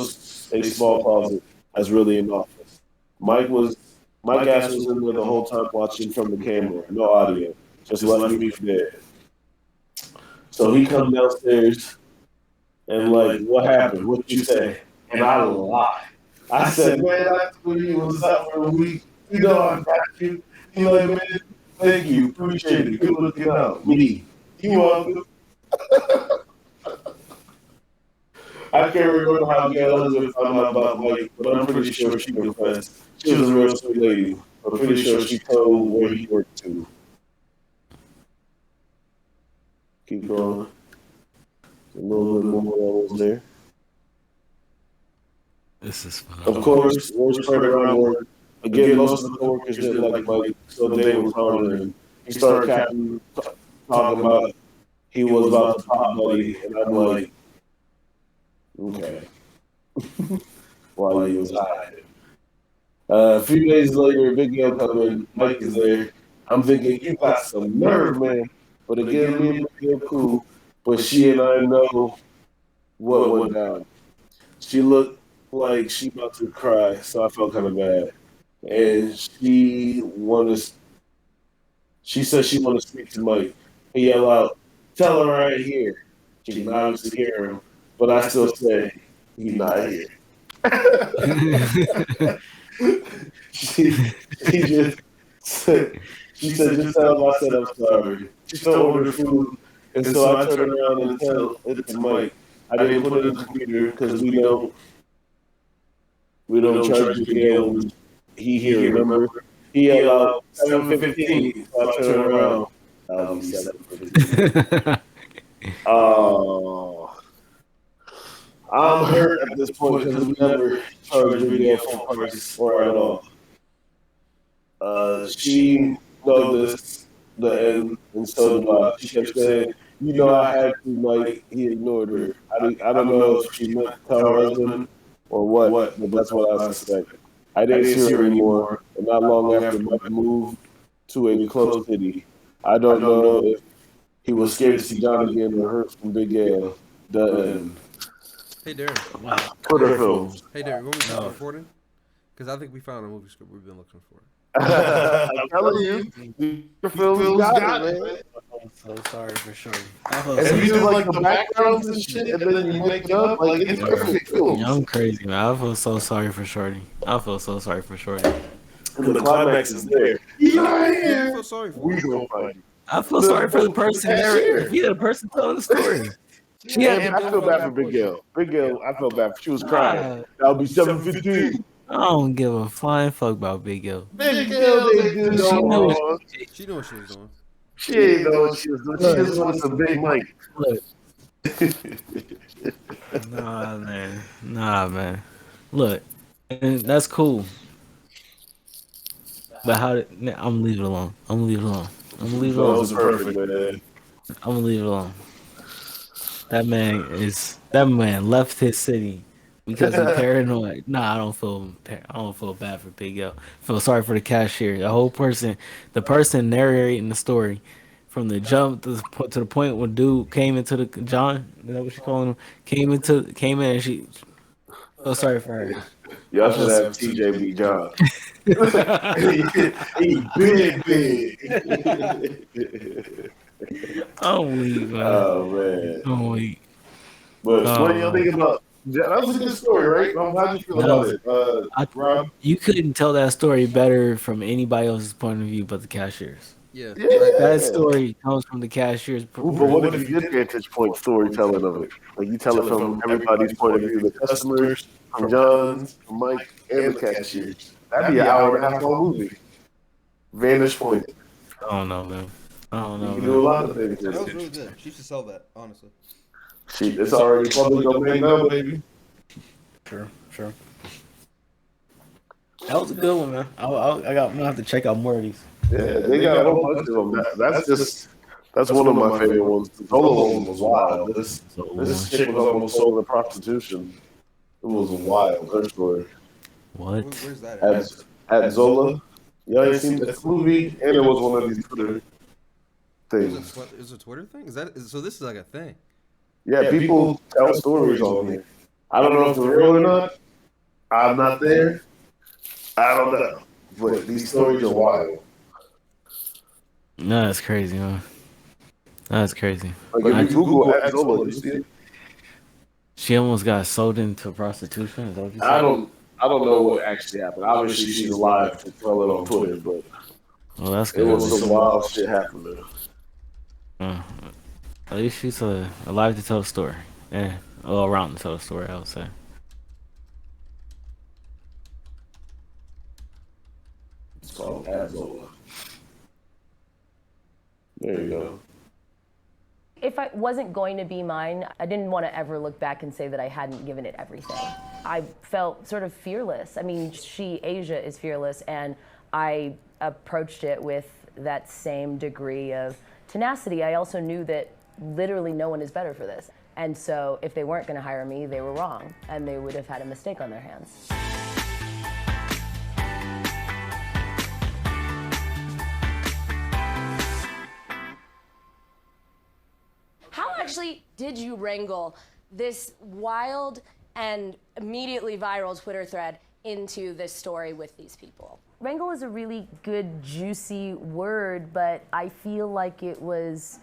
a small closet that's really an office. Mike ass was in there the whole time watching from the camera, no audio, just left me for dead. So he comes downstairs and like, what happened? What you say? And I lied. I said, man, I told you it was out for a week. You know I got you. He like, man, thank you, appreciate it. Good looking out. Me, you welcome. I can't remember how Gail Elizabeth found out about Mike, but I'm pretty sure she confessed. She was a real sweet lady. I'm pretty sure she told where he worked to. Keep going. A little bit more almost there. This is fun. Of course, word spread around work. Again, most of the coworkers didn't like Mike, so they were clowning him. He started talking about he was about to pop Buddy, and I'm like, okay. While he was hiding. A few days later, Big Yo comes in. Mike is there. I'm thinking, you got some nerve, man. But again, me and Big Yo cool. But she and I know what went down. She looked like she about to cry, so I felt kind of bad. And she said she wanted to speak to Mike. He yelled out, tell her right here. She can obviously hear him, but I still say, he's not here. she just said, just tell him I said I'm sorry. She still ordered food, and so I turned around and tell it to Mike. I didn't put it in the computer because we don't charge the Gail when he here, remember? He yelled out 7:15, so I turned around. That'll be 7:15. Oh. I'm hurt at this point because we never charged video full price or at all. She knows this, the end, and so do I. She kept saying, you know I had to, Mike. He ignored her. I don't know if she meant to tell her husband or what, but that's what I suspect. I didn't see her anymore, and not long after Mike moved to a close city. I don't know if he was scared to see John again or hurt from Big Al. The end. Hey, Darren. Wow. Twitter films. Hey, Darren, when we start recording? Because I think we found a movie script we've been looking for. I'm telling you, the films got it, man. I'm so sorry for sure. And you do like the backgrounds and shit, and then you make it up, like it's perfect films. I'm crazy, man. I feel so sorry for Shorty. I feel so sorry for Shorty. And the climax is there. I feel sorry for We gonna find you. I feel sorry for the person there. Yeah, the person telling the story. Yeah, I feel bad for Big Al. Big Al, I felt bad. She was crying. That'll be 7:15. I don't give a flying fuck about Big Al. Big Al, they do know wrong. She knew what she was doing. She ain't know what she was doing. She just wanted some Big Mike. Look. Nah, man. Look, and that's cool. But I'm gonna leave it alone. I'm gonna leave it That alone. was perfect, man. I'm gonna leave it alone. That man left his city because he's paranoid. Nah, I don't feel bad for Big L. I feel sorry for the cashier. The person narrating the story from the jump to the point when dude came into the John, is that what she calling him? Came in and she feel sorry for her. Y'all should have TJ be John. He big. I'm weak, man. Oh man. I'm weak. But what do y'all think about? That was a good story, right? How do you feel about it, Rob? You couldn't tell that story better from anybody else's point of view but the cashiers. Yeah. That story comes from the cashiers. But what if you get vantage point storytelling of it? Like you tell it from everybody's point of view, the customers, from John's, from Mike, and the cashiers. That'd be an hour and a half long movie. Vantage point. I don't know, man. You can do a lot of things. That was really good. She should sell that, honestly. It's already public domain now, baby. Sure. That was a good one, man. I'm gonna have to check out more of these. Yeah, they got a whole bunch of them. That's one of my favorite ones. The Zola one was wild. This chick was almost sold in prostitution. It was wild. Her story. What? Where's that at Zola? Y'all ain't seen the movie, and it was one of these Twitter things. Is it a Twitter thing? So this is like a thing. Yeah, people tell stories on here. I don't know if they're real or not. I'm not there. I don't know. But these stories are wild. No, that's crazy, man. That's crazy. Like if you Google Zola, you see it. She almost got sold into prostitution. Is that what you said? I don't know what actually happened. Obviously, she's alive to tell it on Twitter, but Well, that's it good. was some wild shit happening. At least she's alive to tell the story. Yeah, all around to tell the story, I would say. It's called Zola. There you go. If I wasn't going to be mine, I didn't want to ever look back and say that I hadn't given it everything. I felt sort of fearless. I mean, Asia is fearless, and I approached it with that same degree of tenacity. I also knew that literally no one is better for this. And so if they weren't going to hire me, they were wrong, and they would have had a mistake on their hands. How actually did you wrangle this wild and immediately viral Twitter thread into this story with these people? Wrangle is a really good, juicy word, but I feel like it was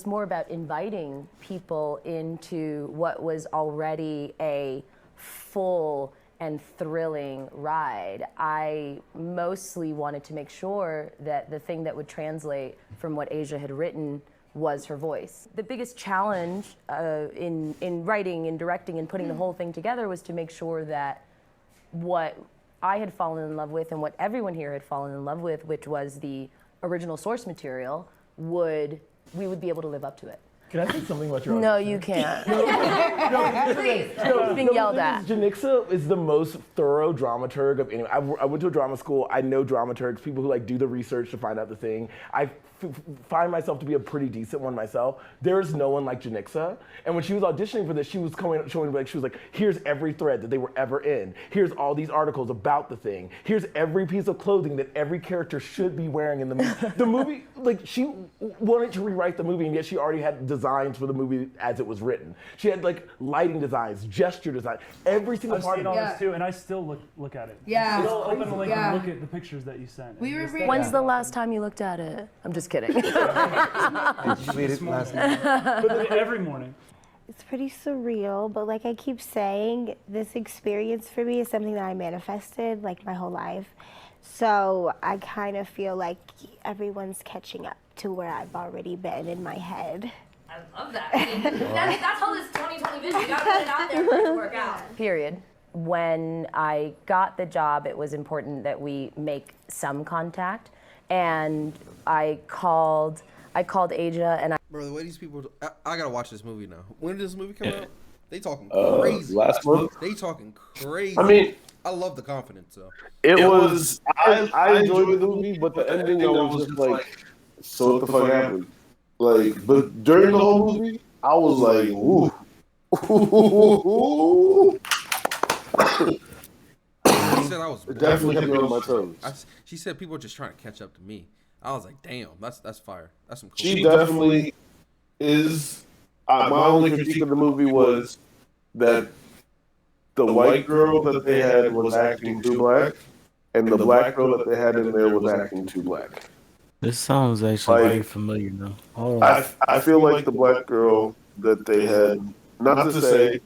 more about inviting people into what was already a full and thrilling ride. I mostly wanted to make sure that the thing that would translate from what Asia had written was her voice. The biggest challenge in writing and directing and putting the whole thing together was to make sure that what I had fallen in love with and what everyone here had fallen in love with, which was the original source material, we would be able to live up to it. Can I say something about your No, audition? you can't. Please. Being yelled at. Janixa is the most thorough dramaturg of anyone. I went to a drama school. I know dramaturgs, people who do the research to find out the thing. I find myself to be a pretty decent one myself. There's no one like Janixa. And when she was auditioning for this, she was she was like, here's every thread that they were ever in. Here's all these articles about the thing. Here's every piece of clothing that every character should be wearing in the movie. The movie, she wanted to rewrite the movie, and yet she already had designs for the movie as it was written. She had lighting designs, gesture design, every single part I've of seen it. all this too, and I still look at it. Yeah. Still open the link Yeah. and look at the pictures that you sent. When's the last time you looked at it? I'm just kidding. Did you read it last night? But then every morning. It's pretty surreal, but like I keep saying, this experience for me is something that I manifested my whole life. So I kind of feel like everyone's catching up to where I've already been in my head. I love that. I mean, that's how this 2020 vision, you gotta put it out there for it to work out. Period. When I got the job, it was important that we make some contact. And I called Asia, and Bro, the way these people, I gotta watch this movie now. When did this movie come out? They talking crazy. Last month. They talking crazy. I mean, I love the confidence though. It was. I enjoyed the movie, but the ending, I was just like, so what the fuck happened? But during the whole movie, I was like, ooh. She said I was. It definitely kept me on my toes. She said people are just trying to catch up to me. I was like, damn, that's fire. That's some cool. She definitely is. My only critique of the movie was that the white girl that they had was acting too black, and the black girl that they had in there was acting too black. This sounds actually very familiar now. Hold on. I feel like the black girl that they had, not to say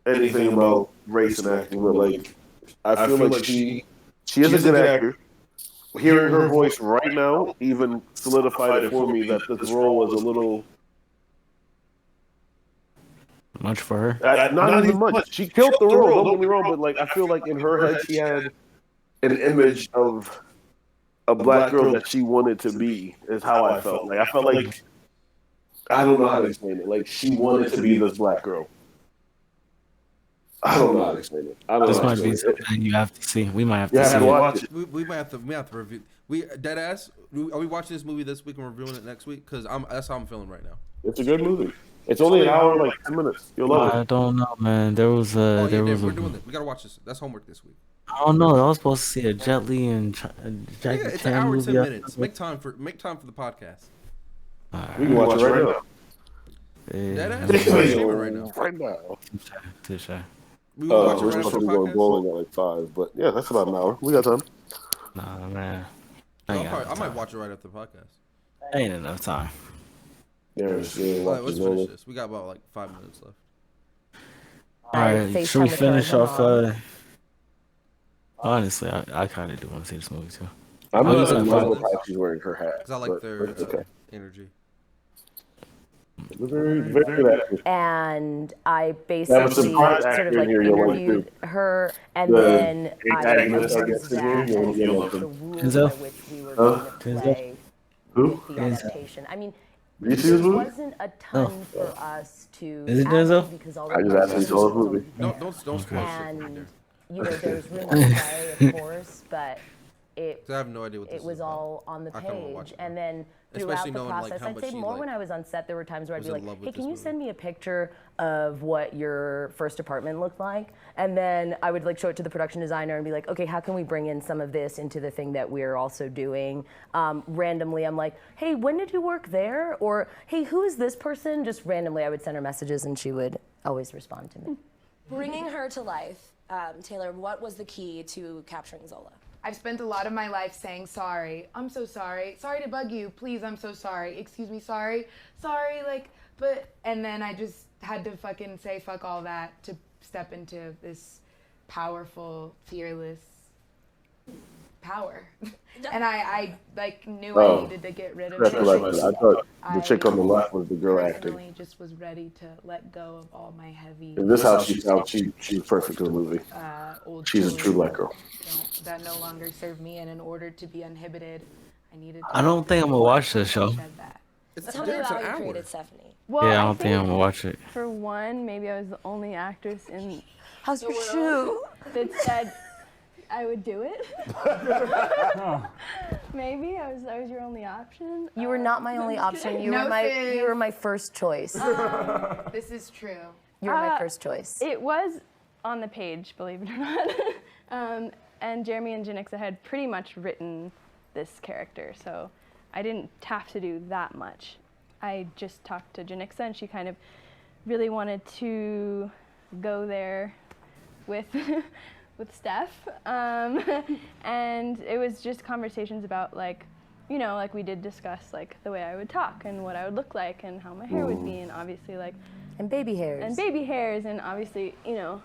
anything about race and acting, but I feel like she is a good actor. Hearing her voice right now even solidified it for me that this role was a little much for her. Not even much. She killed the role. Don't get me wrong, but I feel like in her head she had an image of a black girl that she wanted to be. Is how I felt. I felt like I don't know how to explain it. She wanted to be this black girl. I don't know how to explain it. This might be something you have to see. We might have to see. Watch it. We might have to review. Dead ass. Are we watching this movie this week and reviewing it next week? Because that's how I'm feeling right now. It's a good movie. It's only an hour and 10 minutes. You'll love it. I don't know, man. There was we're doing this. We gotta watch this. That's homework this week. I don't know. I was supposed to see a Jet Li and Jackie It's Chan an hour and movie. 10 minutes. Make time for the podcast. We can watch it right now. Dead ass? I We're mean, streaming right now. Right now. touche. We will watch it We're right after supposed to the be going podcast. bowling at like 5, but yeah, that's about an hour. We got time. Nah, man. I might watch it right after the podcast. Ain't enough time. There's All right, let's finish this. We got about like 5 minutes left. All right, FaceTime should we with her finish as a off? mom. Honestly, I kind of do want to see this movie too. I'm Oh, not he's in not love with fine. how she's wearing her hat. Because I like but their it's okay. energy. Very, very good actor. And I That was basically some part sort of actor like here you'll like interviewed too. her, and The then I antagonist, I used guess, that again, as you'll like like the him. rules Denzel? by which we were going to Denzel? play Who? with the adaptation. I mean, Did you see there this movie? wasn't a ton for us to Is it add Denzel? on because all I of just the asked if you saw the movie. Don't spoil shit right and there. you know, there's room to play, of course, but it 'Cause I have no idea what this it is was about. all on the I kinda wanna watch page, it and then throughout Especially the knowing, like, process, how I'd much say she, more like, when I was on set, there were times where I'd was be in like, love with "Hey, can this you movie." send me a picture of what your first apartment looked like?" And then I would like show it to the production designer and be like, "Okay, how can we bring in some of this into the thing that we're also doing?" Randomly, I'm like, "Hey, when did you work there?" Or, "Hey, who is this person?" Just randomly, I would send her messages, and she would always respond to me. Bringing her to life, Taylor, what was the key to capturing Zola? I've spent a lot of my life saying sorry. I'm so sorry. Sorry to bug you. Please, I'm so sorry. Excuse me, sorry. Sorry, like, but, and then I just had to fucking say fuck all that to step into this powerful, fearless power. And I like knew I needed to get rid of That's it. what I thought the chick on the left was the girl acting. Personally just was ready to let go of all my heavy. And this how she sounds. She's perfect in the movie. Old She's a true toys black girl. that no longer serve me, and in order to be uninhibited, I needed to I don't think I'm gonna watch this show. Tell me about how you created Stephanie. Well, Yeah, I don't think I'm gonna watch it. For one, maybe I was the only actress in How's your shoe? that said I would do it. Maybe I was your only option. You were not my only option. You No were my first choice. This is true. You were my first choice. It was on the page, believe it or not. And Jeremy and Janixa had pretty much written this character, so I didn't have to do that much. I just talked to Janixa, and she kind of really wanted to go there with with Steph, and it was just conversations about, like, you know, like we did discuss like the way I would talk and what I would look like and how my hair would be, and obviously like baby hairs and obviously, you know,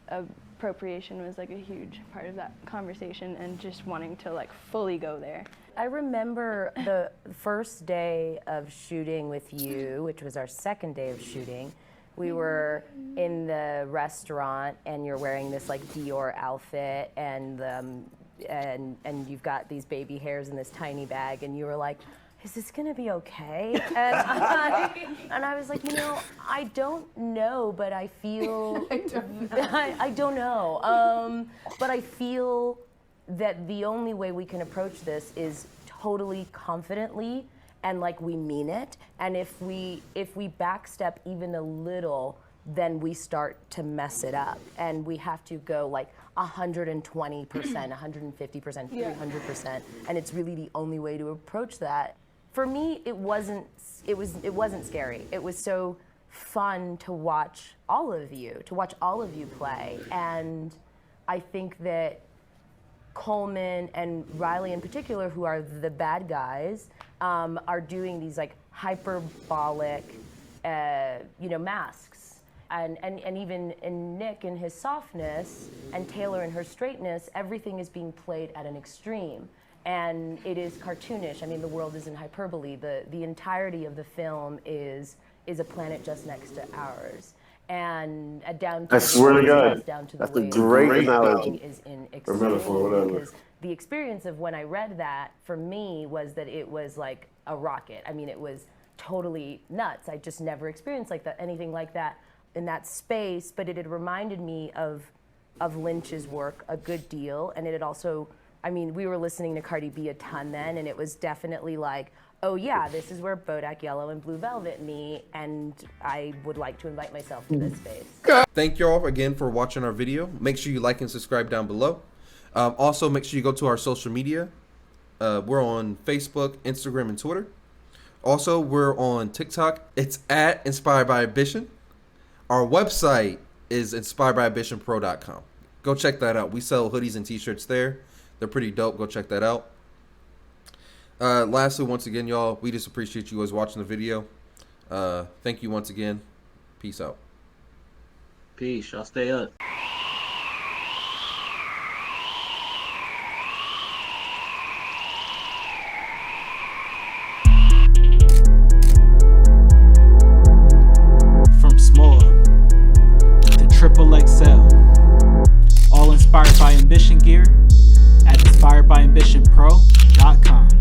appropriation was like a huge part of that conversation, and just wanting to like fully go there. I remember the first day of shooting with you, which was our second day of shooting. We were in the restaurant, and you're wearing this like Dior outfit, and you've got these baby hairs in this tiny bag, and you were like, "Is this gonna be okay?" And I was like, you know, I don't know, but I feel I don't know, but I feel that the only way we can approach this is totally confidently and like we mean it. And if we backstep even a little, then we start to mess it up, and we have to go like 120%, 150%, 300%, and it's really the only way to approach that. For me, it wasn't scary. It was so fun to watch all of you play, and I think that Coleman and Riley in particular, who are the bad guys, are doing these like hyperbolic, masks, and even in Nick in his softness and Taylor in her straightness, everything is being played at an extreme, and it is cartoonish. I mean, the world is in hyperbole. The entirety of the film is a planet just next to ours. And down to I swear to God, down to that's the a way great the analogy. is in Or metaphor, extreme, whatever. because the experience of when I read that for me was that it was like a rocket. I mean, it was totally nuts. I just never experienced anything like that in that space. But it had reminded me of Lynch's work a good deal, and it had also. I mean, we were listening to Cardi B a ton then, and it was definitely like, oh yeah, this is where Bodak Yellow and Blue Velvet meet, and I would like to invite myself to this space. Thank you all again for watching our video. Make sure you like and subscribe down below. Also, make sure you go to our social media. We're on Facebook, Instagram, and Twitter. Also, we're on TikTok. It's at Inspired by Ambition. Our website is inspiredbyambitionpro.com. Go check that out. We sell hoodies and t-shirts there. They're pretty dope. Go check that out. Lastly, once again, y'all, we just appreciate you guys watching the video. Thank you once again. Peace out. Peace. Y'all stay up. From small to triple XL. All inspired by ambition gear at inspiredbyambitionpro.com.